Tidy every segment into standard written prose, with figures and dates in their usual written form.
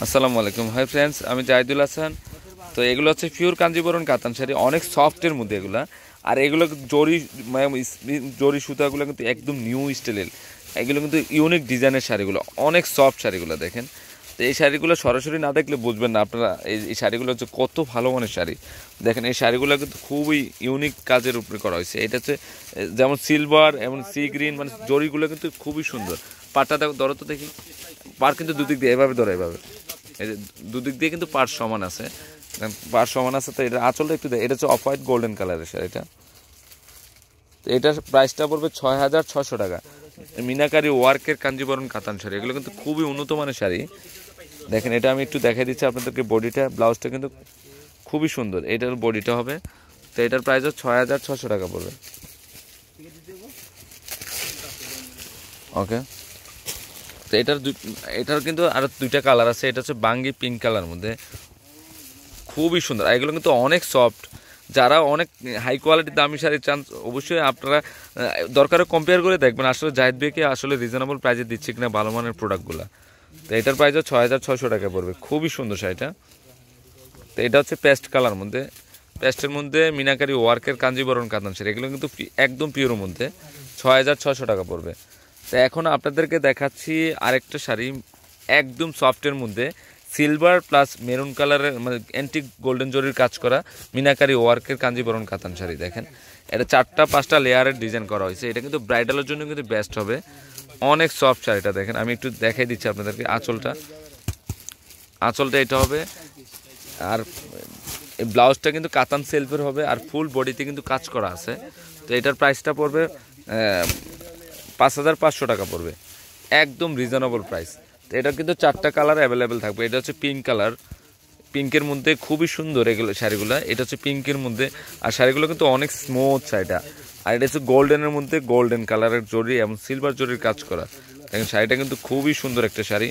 আসসালামু আলাইকুম। Hi friends, আমি জাহিদুল হাসান। তো এগুলো হচ্ছে পিওর কাঞ্জিবরণ কাতান শাড়ি, অনেক সফটের মধ্যে এগুলা। আর এগুলো জরি জরি সুতাগুলো কিন্তু একদম নিউ স্টাইলের, এগুলো কিন্তু ইউনিক ডিজাইনের শাড়িগুলো, অনেক সফট শাড়িগুলো দেখেন। তো এই শাড়িগুলো সরাসরি না দেখলে বুঝবেন না আপনারা এই শাড়িগুলো হচ্ছে কত ভালো মানের শাড়ি। দেখেন এই শাড়িগুলো কিন্তু খুবই ইউনিক কাজের উপরে করা হয়েছে। এটা হচ্ছে যেমন সিলভার এমন সি গ্রিন, মানে জরিগুলো কিন্তু খুবই সুন্দর। পাটটা দেখো, ধরো তো দেখি। পার কিন্তু দুদিক দিয়ে এভাবে ধরো, এভাবে এই যে দুদিক দিয়ে কিন্তু পার সমান আছে, পার সমান আছে। তো এটা আঁচলটা একটু দেয়, এটা হচ্ছে অফ হোয়াইট গোল্ডেন কালারের শাড়িটা। তো এটার প্রাইসটা পড়বে 6,600 টাকা। মিনাকারি ওয়ার্কের কাঞ্জিবরণ কাতান শাড়ি, এগুলো কিন্তু খুবই উন্নত মানের শাড়ি। দেখেন এটা আমি একটু দেখাই দিচ্ছি আপনাদেরকে। বডিটা, ব্লাউজটা কিন্তু খুবই সুন্দর। এটার বডিটা হবে, তো এটার প্রাইস হচ্ছে 6,600 টাকা পড়বে। ওকে, তো এটার কিন্তু আরো দুইটা কালার আছে। এটা হচ্ছে বাঙ্গি পিঙ্ক কালার মধ্যে, খুবই সুন্দর। আর এগুলো কিন্তু অনেক সফট। যারা অনেক হাই কোয়ালিটির দামি শাড়ি চান, অবশ্যই আপনারা দরকারে কম্পেয়ার করে দেখবেন আসলে জাহিদ ভাইকে আসলে রিজনেবল প্রাইসে দিচ্ছে কিনা ভালো মানের প্রোডাক্টগুলো। তো এটার প্রাইস 6,600 টাকা পড়বে, খুবই সুন্দর শাড়িটা। তো এটা হচ্ছে পেস্ট কালার মধ্যে, পেস্টের মধ্যে মিনাকারি ওয়ার্কের কাঞ্জিবরণ কাতান শাড়ি, এগুলো কিন্তু একদম পিওর মধ্যে 6,600 টাকা পড়বে। তো এখন আপনাদেরকে দেখাচ্ছি আরেকটা শাড়ি, একদম সফটের মধ্যে সিলভার প্লাস মেরুন কালারের, মানে অ্যান্টিক গোল্ডেন জরির কাজ করা মিনাকারি ওয়ার্কের কাঞ্জিবরণ কাতান শাড়ি। দেখেন এটা 4-5টা লেয়ারের ডিজাইন করা হয়েছে। এটা কিন্তু ব্রাইডালের জন্য কিন্তু বেস্ট হবে, অনেক সফট শাড়িটা। দেখেন আমি একটু দেখাই দিচ্ছি আপনাদেরকে। আঁচলটা এটা হবে, আর এই ব্লাউজটা কিন্তু কাতান সেলফের হবে, আর ফুল বডিতে কিন্তু কাজ করা আছে। তো এটার প্রাইসটা পড়বে 5,500 টাকা পড়বে, একদম রিজনেবল প্রাইস। তো এটার কিন্তু 4টা কালার অ্যাভেলেবেল থাকবে। এটা হচ্ছে পিঙ্ক কালার, পিঙ্কের মধ্যে খুবই সুন্দর এগুলো শাড়িগুলো। এটা হচ্ছে পিঙ্কের মধ্যে, আর শাড়িগুলো কিন্তু অনেক স্মুথ শাড়িটা। আর এটা হচ্ছে গোল্ডেনের মধ্যে গোল্ডেন কালারের জরি এবং সিলভার জরির কাজ করা। দেখেন শাড়িটা কিন্তু খুবই সুন্দর একটা শাড়ি,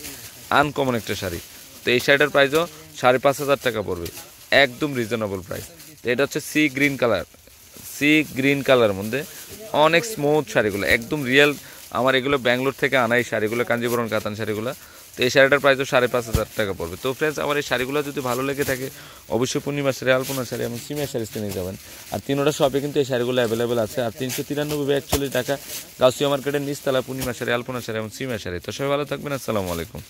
আনকমন একটা শাড়ি। তো এই শাড়িটার প্রাইসও 5,500 টাকা পড়বে, একদম রিজনেবল প্রাইস। তো এটা হচ্ছে সি গ্রিন কালার মধ্যে অনেক স্মুথ শাড়িগুলো, একদম রিয়েল। আমার এগুলো ব্যাঙ্গালোর থেকে আনা এই শাড়িগুলো, কাঞ্জিবরণ কাতান শাড়িগুলো। তো এই শাড়িটার প্রাইসও 5,500 টাকা পড়বে। তো ফ্রেন্ডস, আমার এই শাড়িগুলো যদি ভালো লেগে থাকে অবশ্যই পূর্ণিমা শাড়ি, আলপনা শাড়ি এবং সিমিয়া শাড়ি নিয়ে যাবেন। আর তিনোটা শপে কিন্তু এই শাড়িগুলো অ্যাভেলেবেল আছে। আর 393 টাকা গাউসিয়া মার্কেটের নিচতলা পূর্ণিমা শাড়ি, আলপনা শাড়ি এবং সিমিয়া শাড়ি। তো সবাই ভালো থাকবেন, আসসালামু আলাইকুম।